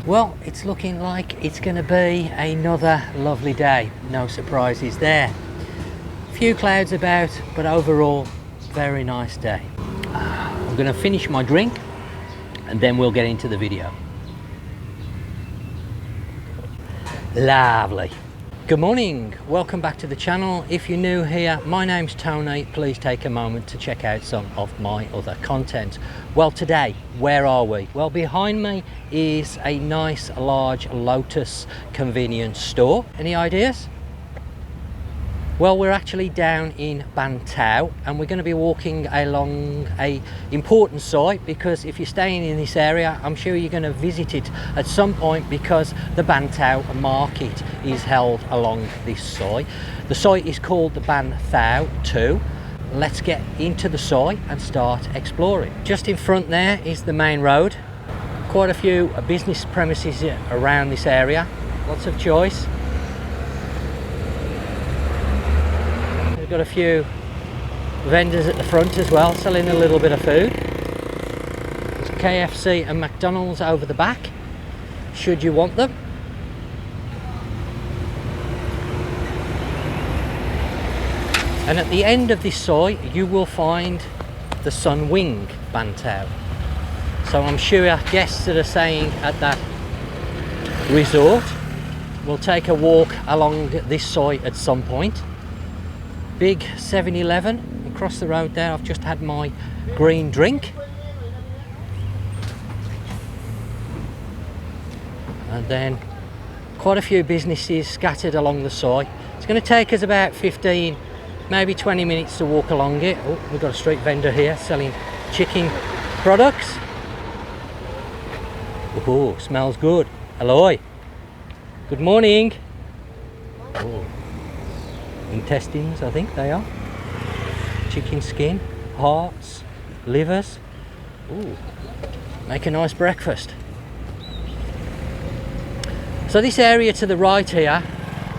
Well, it's looking like it's going to be another lovely day. No surprises there. Few clouds about, but overall, very nice day. I'm going to finish my drink and then we'll get into the video. Lovely. Good morning, welcome back to the channel. If you're new here, my name's Tony. Please take a moment to check out some of my other content. Well, today, where are we? Well, behind me is a nice large Lotus convenience store. Any ideas? Well, we're actually down in Bang Tao and we're going to be walking along a important site, because if you're staying in this area, I'm sure you're going to visit it at some point, because the Bang Tao Market is held along this site. The site is called the Bang Tao 2. Let's get into the site and start exploring. Just in front there is the main road. Quite a few business premises around this area. Lots of choice. Got a few vendors at the front as well, selling a little bit of food. There's KFC and McDonald's over the back, should you want them. And at the end of this site, you will find the Sunwing Bang Tao. So I'm sure guests that are staying at that resort will take a walk along this site at some point. Big 7-Eleven across the road there. I've just had my green drink. And then quite a few businesses scattered along the site. It's going to take us about 15, maybe 20 minutes to walk along it. Oh, we've got a street vendor here selling chicken products. Oh, smells good. Hello. Good morning. Oh. Intestines, I think they are. Chicken skin, hearts, livers. Ooh, make a nice breakfast. So this area to the right here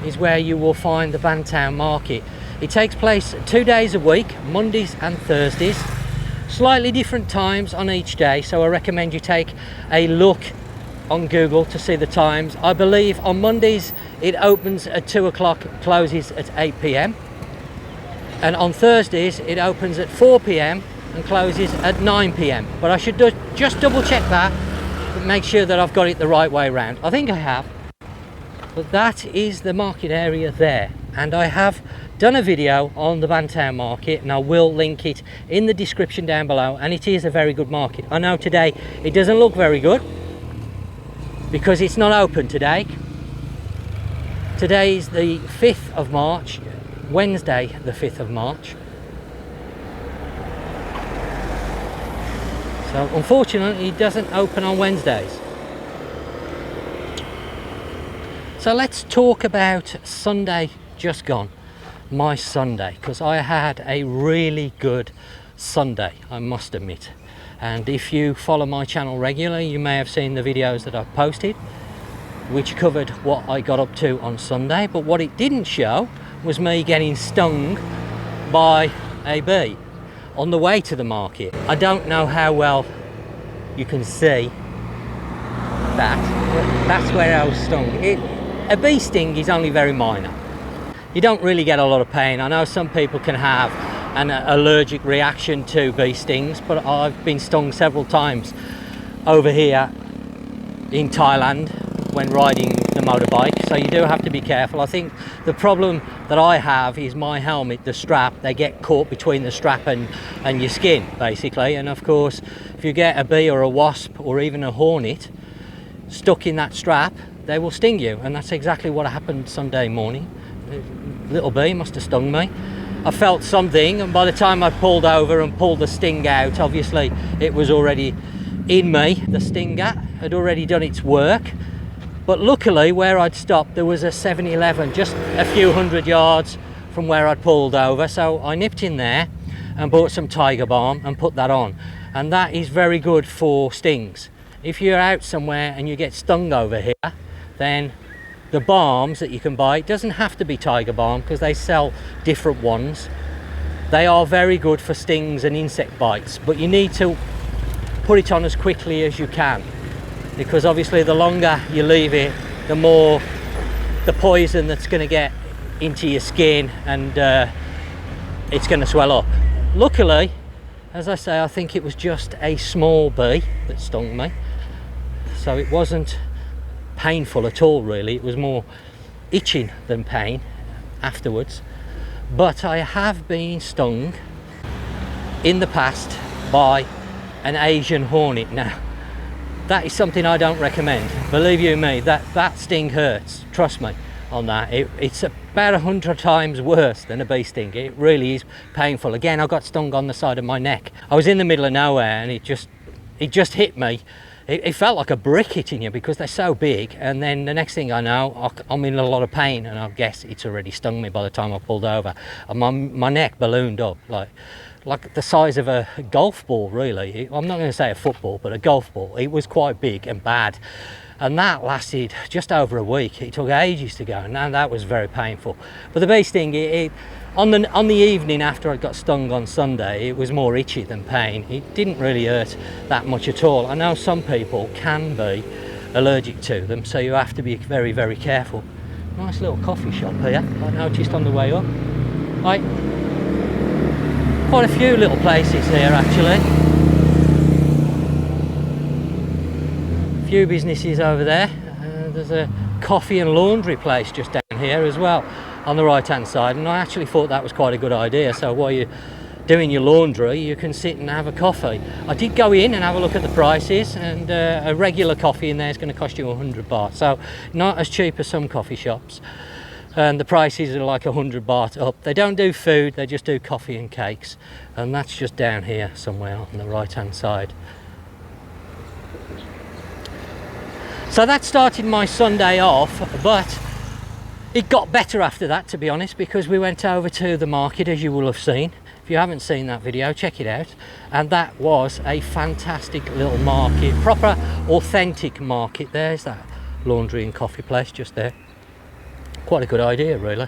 is where you will find the Bang Tao Market. It takes place 2 days a week, Mondays and Thursdays. Slightly different times on each day, so I recommend you take a look on Google to see the times. I believe on Mondays it opens at 2 o'clock, closes at 8 p.m. and on Thursdays it opens at 4 p.m. and closes at 9 p.m. but I should just double check that and make sure that I've got it the right way around. I think I have. But that is the market area there, and I have done a video on the Bang Tao Market and I will link it in the description down below, and it is a very good market. I know today it doesn't look very good because it's not open today. Today is the 5th of March, Wednesday the 5th of March. So unfortunately it doesn't open on Wednesdays. So let's talk about Sunday just gone, my Sunday, because I had a really good Sunday, I must admit. And if you follow my channel regularly, you may have seen the videos that I've posted, which covered what I got up to on Sunday. But what it didn't show was me getting stung by a bee on the way to the market. I don't know how well you can see that, but that's where I was stung. A bee sting is only very minor. You don't really get a lot of pain. I know some people can have an allergic reaction to bee stings, but I've been stung several times over here in Thailand when riding the motorbike, so you do have to be careful. I think the problem that I have is my helmet, the strap, they get caught between the strap and your skin basically, and of course if you get a bee or a wasp or even a hornet stuck in that strap, they will sting you, and that's exactly what happened Sunday morning. A little bee must have stung me. I felt something, and by the time I pulled over and pulled the sting out, obviously it was already in me. The stinger had already done its work, but luckily where I'd stopped there was a 7-Eleven just a few hundred yards from where I'd pulled over, so I nipped in there and bought some tiger balm and put that on, and that is very good for stings. If you're out somewhere and you get stung over here, then the balms that you can buy, it doesn't have to be tiger balm because they sell different ones. They are very good for stings and insect bites, but you need to put it on as quickly as you can. because obviously the longer you leave it, the more the poison that's going to get into your skin, and it's going to swell up. Luckily, as I say, I think it was just a small bee that stung me, so it wasn't painful at all really. It was more itching than pain afterwards. But I have been stung in the past by an Asian hornet. Now that is something I don't recommend, believe you me. That sting hurts, trust me on that. It's about 100 times worse than a bee sting. It really is painful. Again, I got stung on the side of my neck. I was in the middle of nowhere and it just hit me. It felt like a brick hitting you because they're so big, and then the next thing I know, I'm in a lot of pain, and I guess it's already stung me by the time I pulled over. And my neck ballooned up like the size of a golf ball really. I'm not going to say a football, but a golf ball. It was quite big and bad. And that lasted just over a week. It took ages to go, and that was very painful. But the bee sting, on the evening after I got stung on Sunday, it was more itchy than pain. It didn't really hurt that much at all. I know some people can be allergic to them, so you have to be very, very careful. Nice little coffee shop here, I noticed on the way up. Quite a few little places here actually. Few businesses over there. There's a coffee and laundry place just down here as well on the right hand side, and I actually thought that was quite a good idea. So while you're doing your laundry, you can sit and have a coffee. I did go in and have a look at the prices, and a regular coffee in there is going to cost you 100 baht, so not as cheap as some coffee shops, and the prices are like 100 baht up. They don't do food, they just do coffee and cakes, and that's just down here somewhere on the right hand side. So that started my Sunday off, but it got better after that, to be honest, because we went over to the market, as you will have seen. If you haven't seen that video, check it out. And that was a fantastic little market, proper authentic market. There's that laundry and coffee place just there. Quite a good idea really.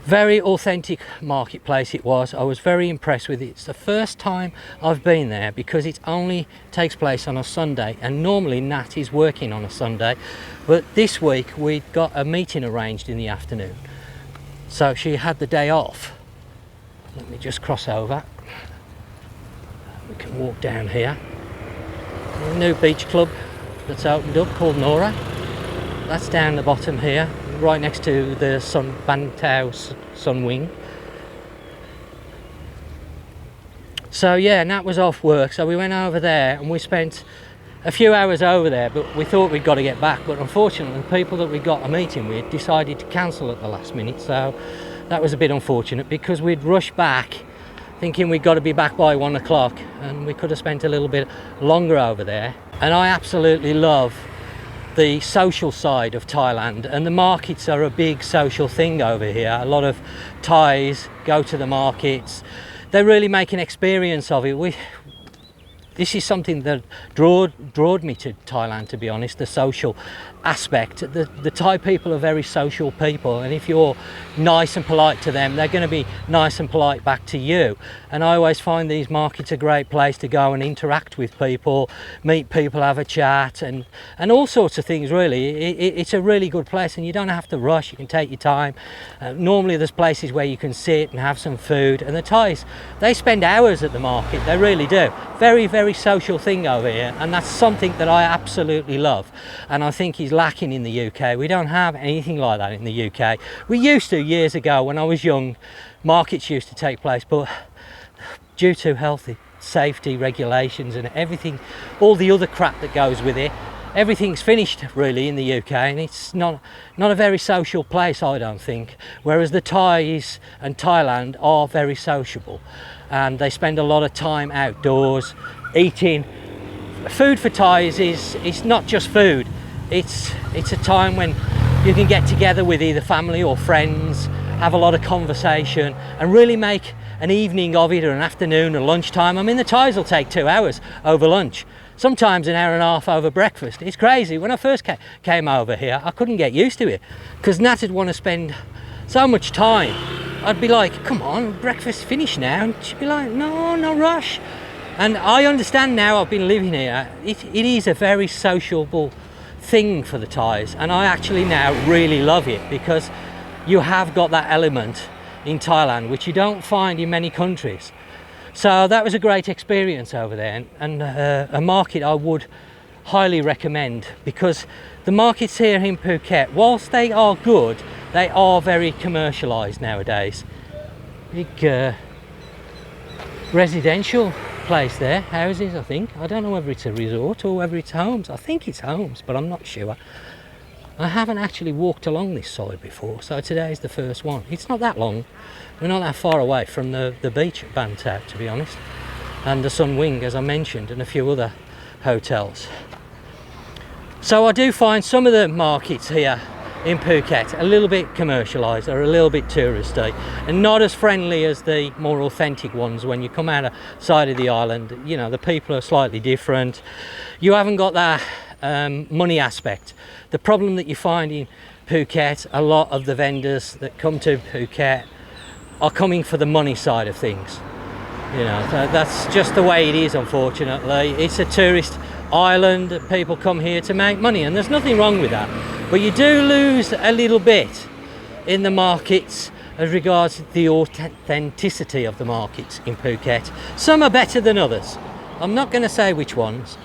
Very authentic marketplace it was. I was very impressed with it. It's the first time I've been there because it only takes place on a Sunday, and normally Nat is working on a Sunday, but this week we'd got a meeting arranged in the afternoon, so she had the day off. Let me just cross over. We can walk down here. A new beach club that's opened up called Nora. That's down the bottom here, right next to the Bang Tao Sunwing. So yeah, Nat was off work, so we went over there and we spent a few hours over there, but we thought we'd got to get back, but unfortunately the people that we got a meeting with decided to cancel at the last minute, so that was a bit unfortunate because we'd rushed back thinking we'd got to be back by 1 o'clock, and we could have spent a little bit longer over there. And I absolutely love the social side of Thailand, and the markets are a big social thing over here. A lot of Thais go to the markets. They really make an experience of it. This is something that drawed me to Thailand, to be honest, the social aspect. The Thai people are very social people, and if you're nice and polite to them, they're going to be nice and polite back to you. And I always find these markets a great place to go and interact with people, meet people, have a chat, and all sorts of things really. It's a really good place, and you don't have to rush, you can take your time. Normally there's places where you can sit and have some food, and the Thais, they spend hours at the market, they really do. Very, very social thing over here, and that's something that I absolutely love, and I think is lacking in the UK. We don't have anything like that in the UK. We used to years ago when I was young. Markets used to take place, but due to health, safety regulations and everything, all the other crap that goes with it, everything's finished really in the UK, and it's not a very social place, I don't think, whereas the Thais and Thailand are very sociable, and they spend a lot of time outdoors eating. Food for Thais is not just food, it's a time when you can get together with either family or friends, have a lot of conversation, and really make an evening of it, or an afternoon or lunchtime. I mean, the Thais will take 2 hours over lunch, sometimes an hour and a half over breakfast. It's crazy. When I first came over here, I couldn't get used to it because Nat would want to spend so much time. I'd be like, come on, breakfast finished now, and she'd be like, no rush. And I understand now, I've been living here, it is a very sociable thing for the Thais, and I actually now really love it, because you have got that element in Thailand which you don't find in many countries. So that was a great experience over there, and a market I would highly recommend, because the markets here in Phuket, whilst they are good, they are very commercialised nowadays. Big residential place there, houses I think. I don't know whether it's a resort or whether it's homes. I think it's homes, but I'm not sure. I haven't actually walked along this side before, so today is the first one. It's not that long. We're not that far away from the beach at Bang Tao, to be honest, and the Sunwing, as I mentioned, and a few other hotels. So I do find some of the markets here in Phuket a little bit commercialised, or a little bit touristy, and not as friendly as the more authentic ones. When you come outside of the island, you know, the people are slightly different. You haven't got that money aspect. The problem that you find in Phuket, a lot of the vendors that come to Phuket are coming for the money side of things. You know, that's just the way it is, unfortunately. It's a tourist island, people come here to make money, and there's nothing wrong with that. But you do lose a little bit in the markets as regards the authenticity of the markets in Phuket. Some are better than others. I'm not going to say which ones,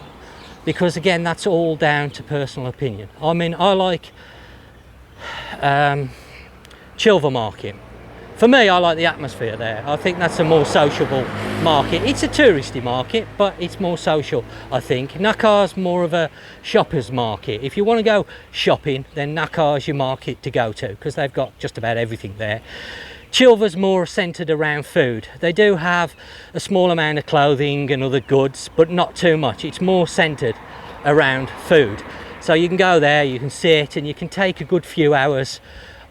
because again, that's all down to personal opinion. I mean, I like Chilver Market. For me, I like the atmosphere there. I think that's a more sociable market. It's a touristy market, but it's more social, I think. Nakar's more of a shopper's market. If you want to go shopping, then Nakar's your market to go to, because they've got just about everything there. Chilver's more centred around food. They do have a small amount of clothing and other goods, but not too much. It's more centred around food. So you can go there, you can sit, and you can take a good few hours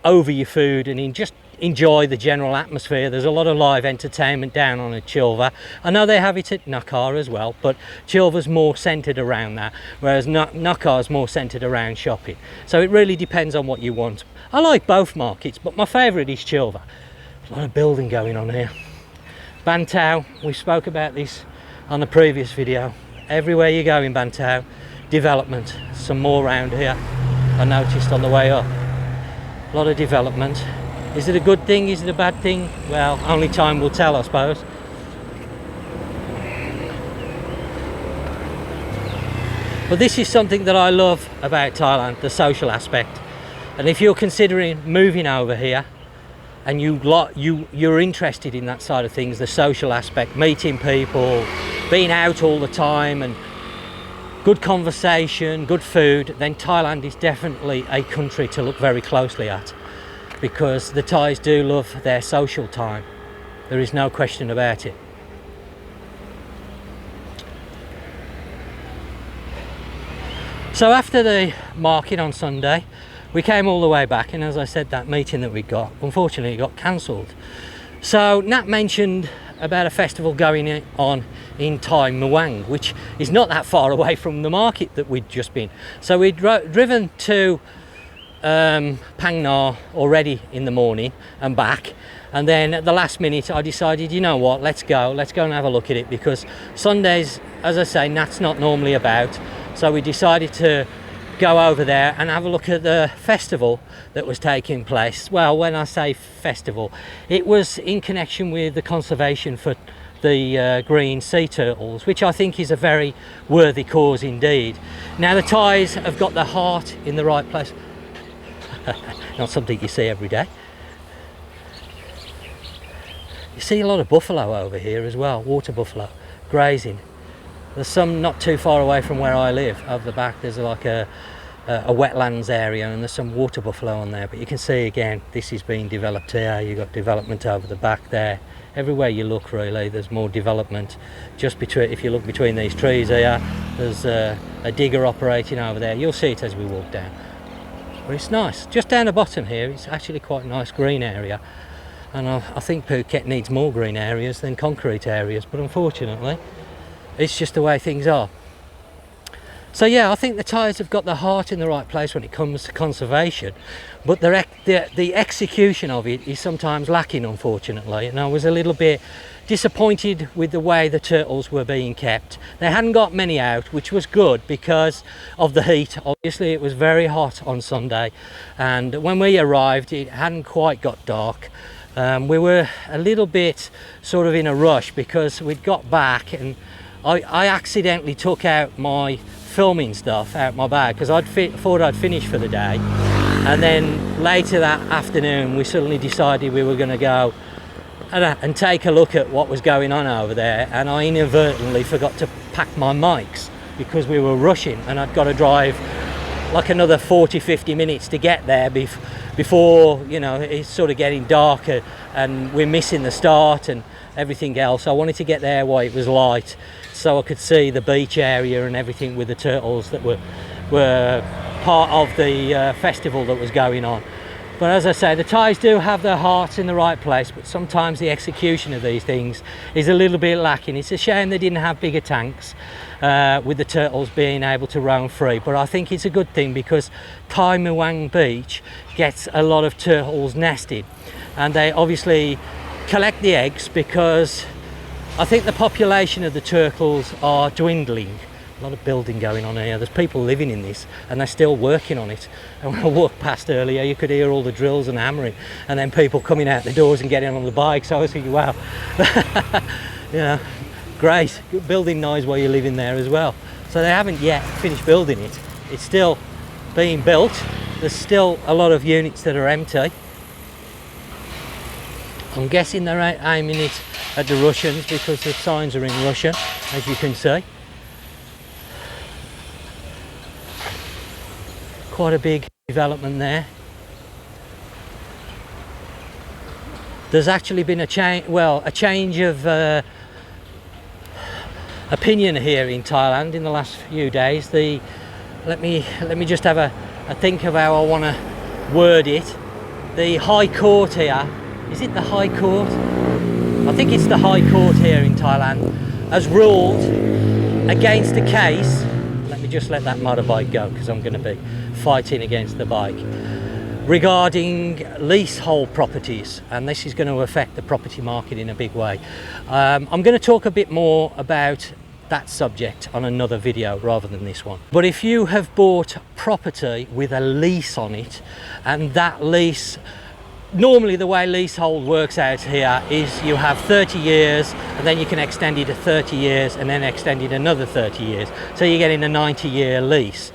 over your food and just enjoy the general atmosphere. There's a lot of live entertainment down on a Chilver. I know they have it at Nakar as well, but Chilver's more centred around that, whereas Nakar's more centred around shopping. So it really depends on what you want. I like both markets, but my favourite is Chilver. There's a lot of building going on here. Bang Tao, we spoke about this on the previous video. Everywhere you go in Bang Tao, development. Some more around here, I noticed on the way up. A lot of development. Is it a good thing? Is it a bad thing? Well, only time will tell, I suppose. But this is something that I love about Thailand, the social aspect. And if you're considering moving over here and you're interested in that side of things, the social aspect, meeting people, being out all the time, and good conversation, good food, then Thailand is definitely a country to look very closely at, because the Thais do love their social time. There is no question about it. So after the market on Sunday, we came all the way back, and as I said, that meeting that we got, unfortunately, got cancelled. So Nat mentioned about a festival going on in Thai Muang, which is not that far away from the market that we'd just been. So we'd driven to Phang Nga already in the morning and back, and then at the last minute I decided, you know what, let's go and have a look at it, because Sundays, as I say, Nat's not normally about, so we decided to go over there and have a look at the festival that was taking place. Well, when I say festival, it was in connection with the conservation for the green sea turtles, which I think is a very worthy cause indeed. Now the Thais have got their heart in the right place. Not something you see every day. You see a lot of buffalo over here as well, water buffalo, grazing. There's some not too far away from where I live, over the back. There's like a wetlands area, and there's some water buffalo on there. But you can see again, this is being developed here. You've got development over the back there. Everywhere you look, really, there's more development. Just between, if you look between these trees here, there's a digger operating over there. You'll see it as we walk down. But it's nice. Just down the bottom here, it's actually quite a nice green area. And I think Phuket needs more green areas than concrete areas, but unfortunately, it's just the way things are. So yeah, I think the Thais have got the heart in the right place when it comes to conservation, but the execution of it is sometimes lacking, unfortunately. And I was a little bit disappointed with the way the turtles were being kept. They hadn't got many out, which was good because of the heat. Obviously it was very hot on Sunday, and when we arrived it hadn't quite got dark. We were a little bit sort of in a rush because we'd got back, and I accidentally took out my filming stuff out my bag because thought I'd finished for the day, and then later that afternoon we suddenly decided we were going to go and take a look at what was going on over there, and I inadvertently forgot to pack my mics because we were rushing, and I'd got to drive like another 40-50 minutes to get there before, you know, it's sort of getting darker and we're missing the start and everything else. I wanted to get there while it was light so I could see the beach area and everything with the turtles that were part of the festival that was going on. But as I say, the Thais do have their hearts in the right place, but sometimes the execution of these things is a little bit lacking. It's a shame they didn't have bigger tanks with the turtles being able to roam free, but I think it's a good thing because Thai Muang Beach gets a lot of turtles nested, and they obviously collect the eggs because I think the population of the turtles are dwindling. A lot of building going on here. There's people living in this and they're still working on it. And when I walked past earlier, you could hear all the drills and hammering, and then people coming out the doors and getting on the bikes. So I was thinking, wow, you know, great, good building noise while you're living there as well. So they haven't yet finished building it. It's still being built. There's still a lot of units that are empty. I'm guessing they're aiming it at the Russians because the signs are in Russian, as you can see. Quite a big development there. There's actually been a change of opinion here in Thailand in the last few days. Let me just have a think of how I want to word it. The High Court here, is it the High Court? I think it's the High Court here in Thailand, has ruled against a case. Let me just let that motorbike go because I'm going to be fighting against the bike, regarding leasehold properties, and this is going to affect the property market in a big way. I'm going to talk a bit more about that subject on another video rather than this one. But if you have bought property with a lease on it, and that lease, normally the way leasehold works out here is you have 30 years and then you can extend it to 30 years and then extend it another 30 years. So you're getting a 90-year lease.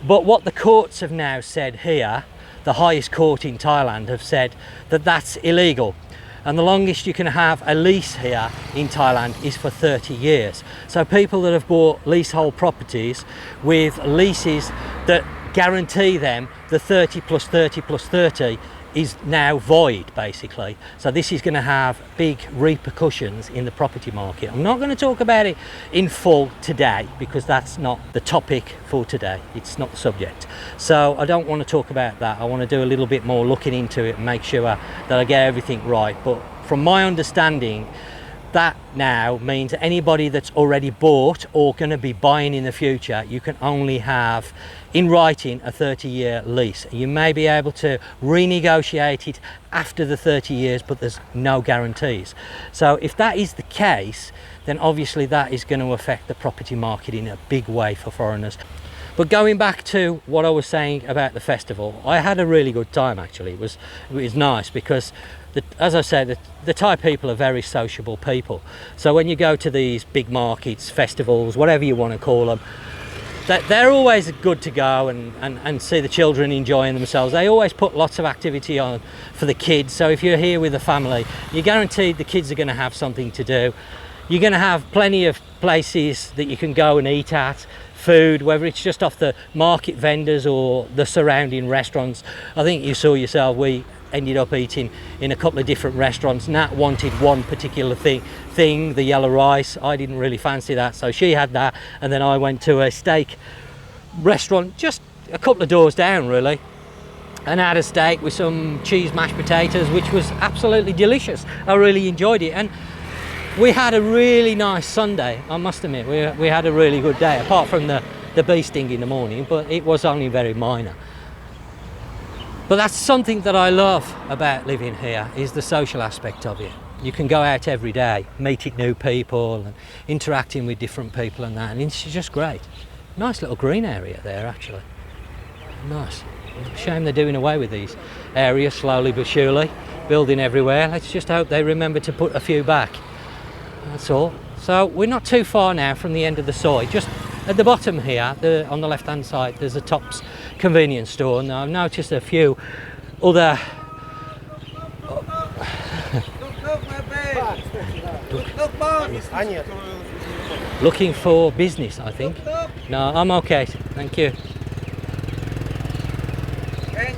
But what the courts have now said here, the highest court in Thailand, have said that that's illegal. And the longest you can have a lease here in Thailand is for 30 years. So people that have bought leasehold properties with leases that guarantee them the 30 plus 30 plus 30 is now void, basically. So this is going to have big repercussions in the property market. I'm not going to talk about it in full today because that's not the topic for today. It's not the subject. So I don't want to talk about that. I want to do a little bit more looking into it and make sure that I get everything right. But from my understanding, that now means anybody that's already bought or going to be buying in the future, you can only have in writing a 30-year lease. You may be able to renegotiate it after the 30 years, but there's no guarantees. So if that is the case, then obviously that is going to affect the property market in a big way for foreigners. But going back to what I was saying about the festival, I had a really good time actually. It was nice because as I said, the Thai people are very sociable people. So when you go to these big markets, festivals, whatever you want to call them, they're always good to go and see the children enjoying themselves. They always put lots of activity on for the kids. So if you're here with a family, you're guaranteed the kids are going to have something to do. You're going to have plenty of places that you can go and eat at, food, whether it's just off the market vendors or the surrounding restaurants. I think you saw yourself, we ended up eating in a couple of different restaurants. Nat wanted one particular thing, the yellow rice. I didn't really fancy that, so she had that, and then I went to a steak restaurant just a couple of doors down really, and had a steak with some cheese mashed potatoes, which was absolutely delicious. I really enjoyed it, and we had a really nice Sunday. I must admit, we had a really good day, apart from the the bee sting in the morning, but it was only very minor. But that's something that I love about living here, is the social aspect of it. You can go out every day, meeting new people and interacting with different people and that, and it's just great. Nice little green area there, actually. Nice. Shame they're doing away with these areas slowly but surely, building everywhere. Let's just hope they remember to put a few back. That's all. So we're not too far now from the end of the Soi. Just at the bottom here, on the left hand side, there's a Tops convenience store. Now I've noticed a few other looking for business, I think. No, I'm okay, thank you.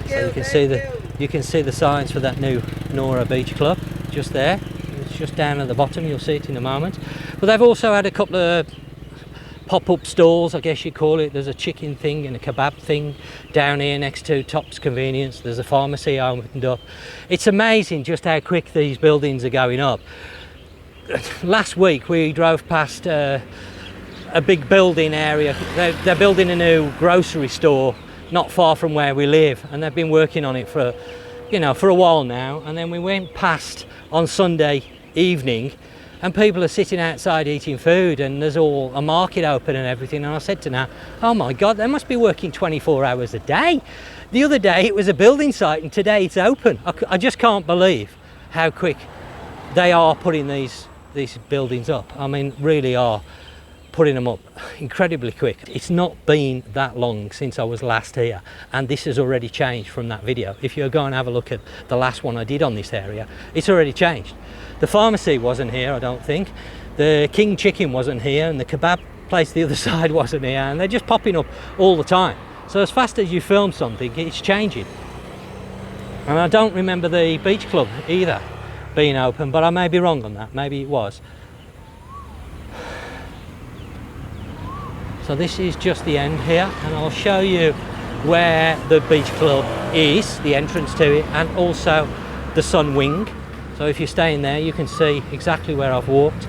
So you can see the signs for that new Nora Beach Club just there. It's just down at the bottom, you'll see it in a moment. But they've also had a couple of pop-up stalls, I guess you call it. There's a chicken thing and a kebab thing down here next to Tops Convenience. There's a pharmacy opened up. It's amazing just how quick these buildings are going up. Last week we drove past a big building area. They're building a new grocery store not far from where we live, and they've been working on it for, you know, for a while now. And then we went past on Sunday evening, and people are sitting outside eating food, and there's all a market open and everything. And I said to Nat, oh my God, they must be working 24 hours a day. The other day it was a building site, and today it's open. I just can't believe how quick they are putting these buildings up. I mean, really are putting them up incredibly quick. It's not been that long since I was last here, and this has already changed from that video. If you go and have a look at the last one I did on this area, it's already changed. The pharmacy wasn't here, I don't think. The King Chicken wasn't here, and the kebab place the other side wasn't here, and they're just popping up all the time. So as fast as you film something, it's changing. And I don't remember the beach club either being open, but I may be wrong on that. Maybe it was. So this is just the end here, and I'll show you where the beach club is, the entrance to it, and also the Sunwing. So if you're staying there, you can see exactly where I've walked,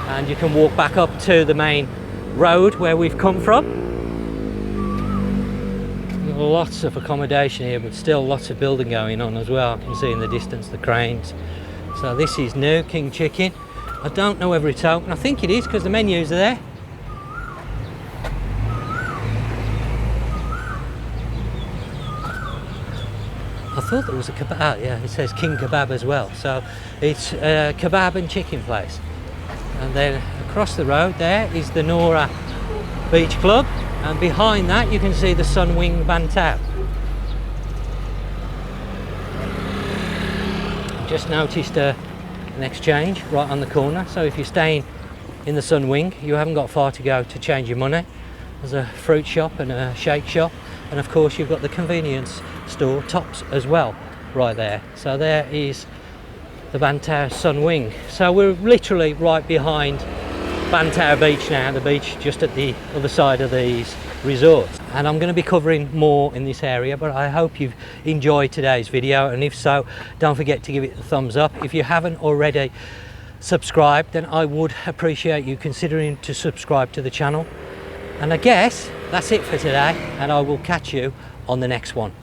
and you can walk back up to the main road where we've come from. Lots of accommodation here, but still lots of building going on as well. I can see in the distance the cranes. So this is new King Chicken. I don't know whether it's open. I think it is, because the menus are there. I thought there was a kebab. Yeah, it says King Kebab as well. So it's a kebab and chicken place. And then across the road there is the Nora Beach Club, and behind that you can see the Sunwing Bang Tao. Just noticed an exchange right on the corner. So if you're staying in the Sunwing, you haven't got far to go to change your money. There's a fruit shop and a shake shop, and of course you've got the convenience store Tops as well right there. So there is the Bang Tao Sunwing. So we're literally right behind Bang Tao Beach now, the beach just at the other side of these resorts. And I'm going to be covering more in this area, but I hope you've enjoyed today's video, and if so, don't forget to give it a thumbs up. If you haven't already subscribed, then I would appreciate you considering to subscribe to the channel. And I guess that's it for today, and I will catch you on the next one.